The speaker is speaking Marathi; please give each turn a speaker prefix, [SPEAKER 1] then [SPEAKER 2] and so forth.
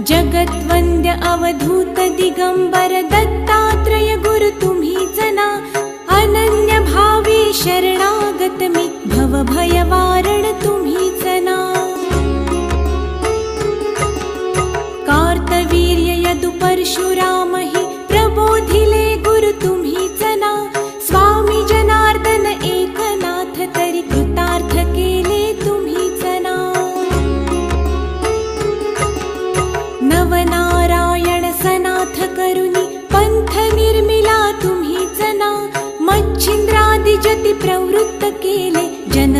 [SPEAKER 1] जगद्वन्द्य अवधूत दिगंबर दत्तात्रय गुरु तुम्हीच ना। अनन्य भावे शरणागत मी भव भय वारण तुम्हीच ना। कार्तवीर्य यदु परशुराम हि प्रबोधिले गुरु तुम्हीच ना। स्वामी जनार्दन एकनाथ तरी कृतार्थ केले तुम्हीच ना। नवनारायण सनाथ करुणी पंथ निर्मिला तुम्हीच ना। मच्छिंद्रादि जति प्रवृत्त केले जन